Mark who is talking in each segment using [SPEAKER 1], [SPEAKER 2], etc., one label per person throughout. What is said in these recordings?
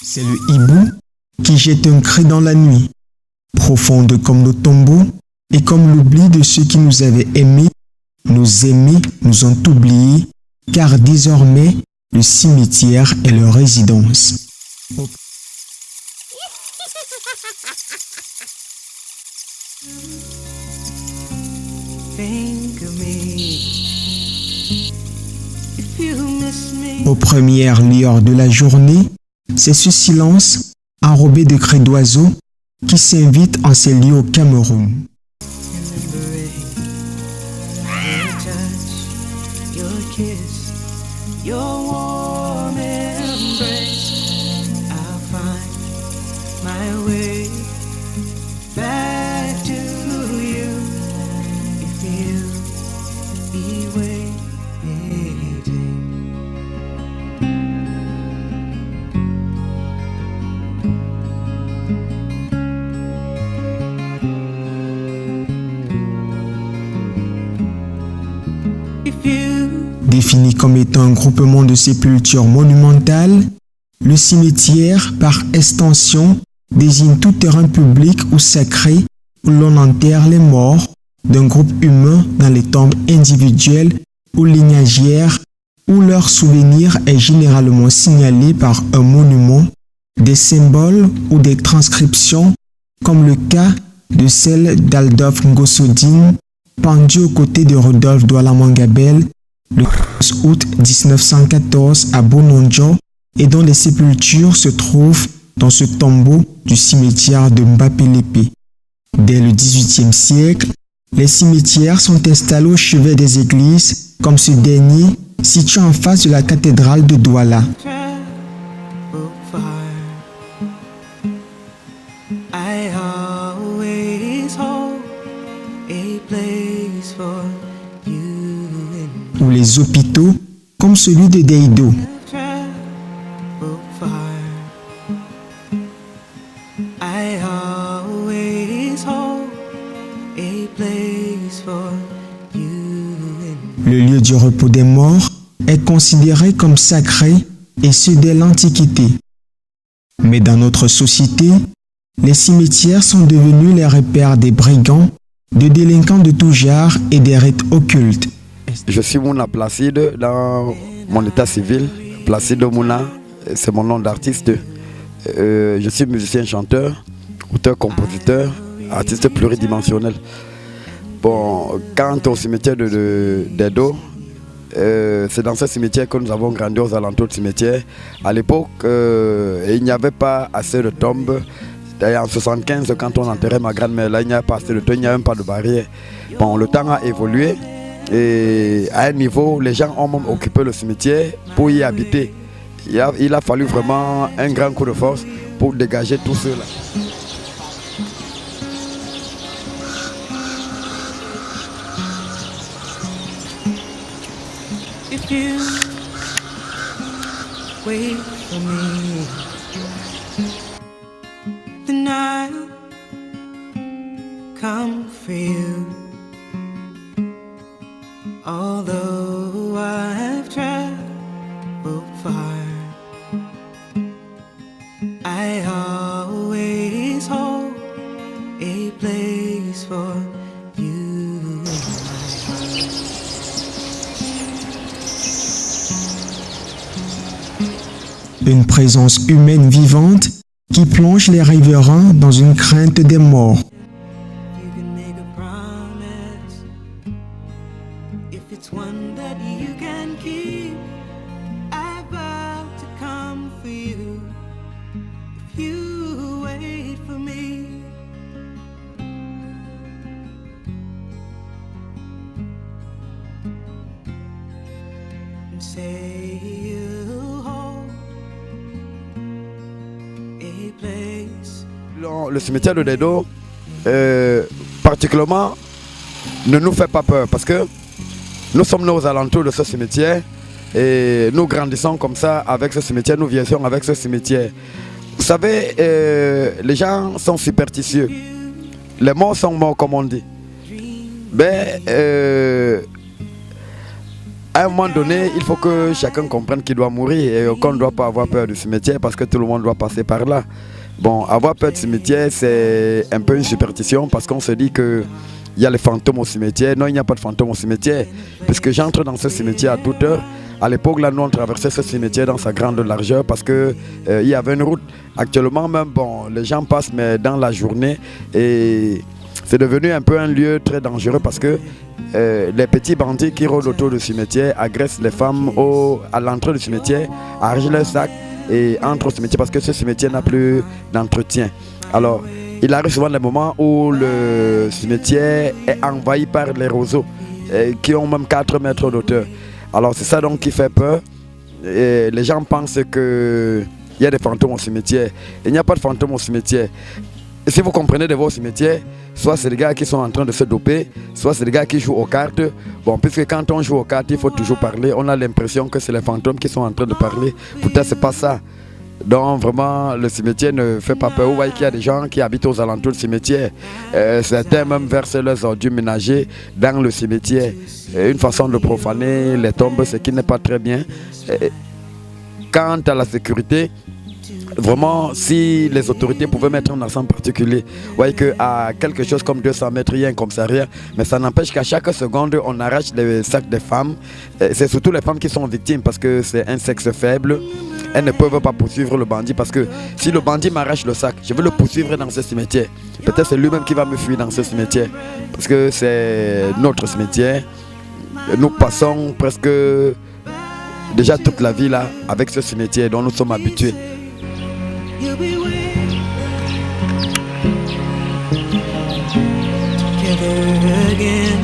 [SPEAKER 1] C'est le hibou qui jette un cri dans la nuit, profonde comme nos tombeaux et comme l'oubli de ceux qui nous avaient aimés. Nos aimés nous ont oubliés, car désormais, le cimetière est leur résidence. Aux premières lueurs de la journée, c'est ce silence, enrobé de cris d'oiseaux, qui s'invite en ces lieux au Cameroun. Défini comme étant un groupement de sépultures monumentales, le cimetière, par extension, désigne tout terrain public ou sacré où l'on enterre les morts d'un groupe humain dans les tombes individuelles ou lignagères, où leur souvenir est généralement signalé par un monument, des symboles ou des transcriptions, comme le cas de celle d'Adolphe Ngosodine, pendu aux côtés de Rodolphe Douala Mangabel le 15 août 1914 à Bonondjo, et dont les sépultures se trouvent dans ce tombeau du cimetière de Mbapelepe. Dès le XVIIIe siècle, les cimetières sont installés au chevet des églises, comme ce dernier situé en face de la cathédrale de Douala. Ou les hôpitaux, comme celui de Deido. Le lieu du repos des morts est considéré comme sacré, et ce dès l'Antiquité. Mais dans notre société, les cimetières sont devenus les repères des brigands, de délinquants de tout genre et des rites occultes.
[SPEAKER 2] Je suis Mouna Placide dans mon état civil. Placide Mouna, c'est mon nom d'artiste. Je suis musicien, chanteur, auteur, compositeur, artiste pluridimensionnel. Bon, quant au cimetière d'Edo, c'est dans ce cimetière que nous avons grandi aux alentours du cimetière. À l'époque, il n'y avait pas assez de tombes. D'ailleurs, en 1975, quand on enterrait ma grand-mère, là, il n'y avait pas assez de tombes, il n'y avait même pas de barrière. Bon, le temps a évolué. Et à un niveau, les gens ont même occupé le cimetière pour y habiter. Il a fallu vraiment un grand coup de force pour dégager tout cela.
[SPEAKER 3] If you wait for me, then I'll come for you. Although I have traveled far, I always hold a place for you in my heart.
[SPEAKER 1] Une présence humaine vivante qui plonge les riverains dans une crainte des morts.
[SPEAKER 3] It's one that you can keep. I vow to come for you if you wait for me. And say you'll hold a place.
[SPEAKER 2] Le cimetière de Deido, particulièrement, ne nous fait pas peur parce que nous sommes nés aux alentours de ce cimetière et nous grandissons comme ça avec ce cimetière, nous vieillissons avec ce cimetière. Vous savez, les gens sont superstitieux. Les morts sont morts comme on dit. Mais à un moment donné, il faut que chacun comprenne qu'il doit mourir et qu'on ne doit pas avoir peur du cimetière parce que tout le monde doit passer par là. Bon, avoir peur du cimetière, c'est un peu une superstition parce qu'on se dit que il y a les fantômes au cimetière. Non, il n'y a pas de fantômes au cimetière puisque j'entre dans ce cimetière à toute heure. À l'époque, là, nous, on traversait ce cimetière dans sa grande largeur parce que il y avait une route. Actuellement, même, bon, les gens passent, mais dans la journée. Et c'est devenu un peu un lieu très dangereux parce que les petits bandits qui rôdent autour du cimetière agressent les femmes à l'entrée du cimetière, arrachent leurs sacs et entrent au cimetière parce que ce cimetière n'a plus d'entretien. Alors, il arrive souvent des moments où le cimetière est envahi par les roseaux qui ont même 4 mètres d'auteur. Alors c'est ça donc qui fait peur. Et les gens pensent qu'il y a des fantômes au cimetière. Il n'y a pas de fantômes au cimetière. Et si vous comprenez de vos cimetières, soit c'est des gars qui sont en train de se doper, soit c'est des gars qui jouent aux cartes. Bon, puisque quand on joue aux cartes, il faut toujours parler. On a l'impression que c'est les fantômes qui sont en train de parler. Pourtant, c'est pas ça. Donc vraiment, le cimetière ne fait pas peur. Vous voyez qu'il y a des gens qui habitent aux alentours du cimetière. Certains même versent leurs ordures ménagers dans le cimetière. Une façon de profaner les tombes, ce qui n'est pas très bien. Quant à la sécurité, vraiment, si les autorités pouvaient mettre un accent particulier, vous voyez qu'à quelque chose comme 200 mètres, il y a un commissariat, mais ça n'empêche qu'à chaque seconde, on arrache les sacs des femmes. C'est surtout les femmes qui sont victimes parce que c'est un sexe faible. Elles ne peuvent pas poursuivre le bandit parce que si le bandit m'arrache le sac, je veux le poursuivre dans ce cimetière. Peut-être c'est lui-même qui va me fuir dans ce cimetière parce que c'est notre cimetière. Nous passons presque déjà toute la vie là avec ce cimetière dont nous sommes habitués.
[SPEAKER 3] You'll be waiting together again.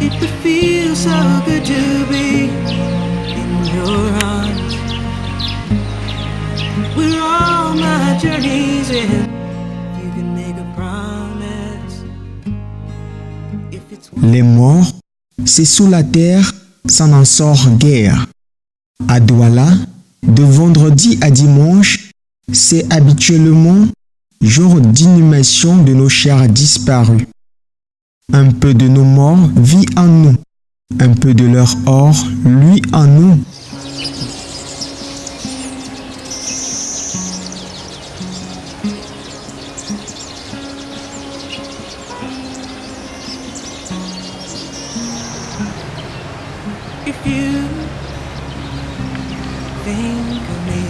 [SPEAKER 3] It would feel so good to be in your arms. We're all my journeys in. You can make a promise. If it's
[SPEAKER 1] Les morts, c'est sous la terre, ça n'en sort guère. À Douala, de vendredi à dimanche, c'est habituellement jour d'inhumation de nos chers disparus. Un peu de nos morts vit en nous, un peu de leur or lui en nous.
[SPEAKER 3] if you think of me,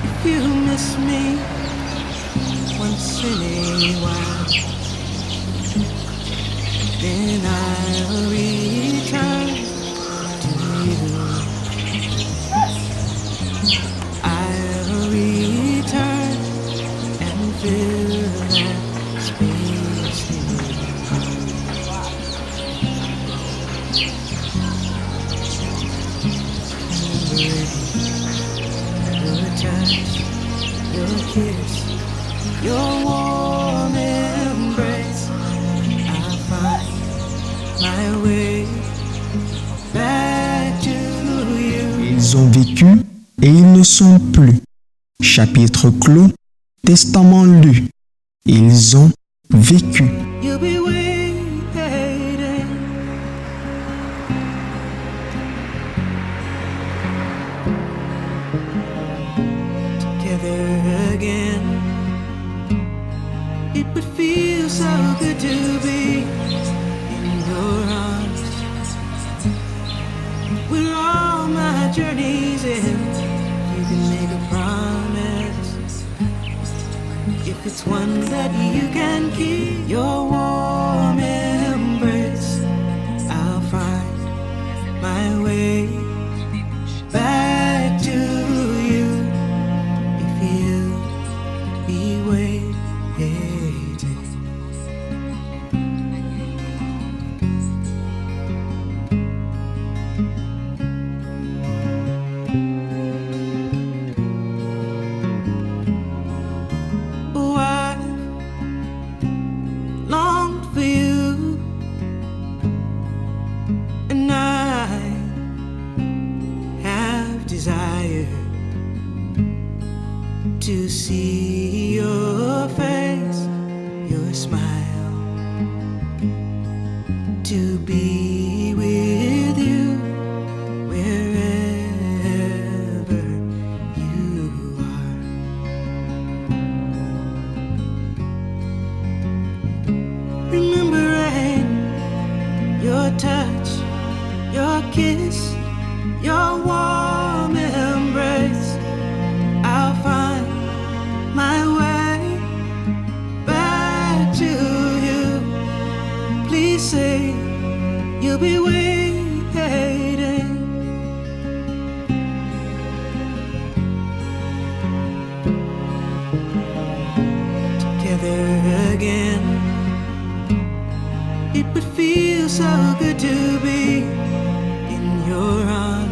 [SPEAKER 3] if you miss me once in a while, then I'll return to you. I'll return and fill that space in you. Your touch, your kiss, your warm embrace, I'll find my way back to you.
[SPEAKER 1] Ils ont vécu et ils ne sont plus. Chapitre clos, testament lu. Ils ont vécu.
[SPEAKER 3] You'll be waiting together again. It would feel so good to be in your arms. We're all my journeys in. You can make a promise if it's one that you can keep. Your warm embrace, I'll find my way back to you if you be waiting. Oh, I longed for you your warm embrace, I'll find my way back to you. Please say you'll be waiting. Together again, it would feel so good to be in your arms.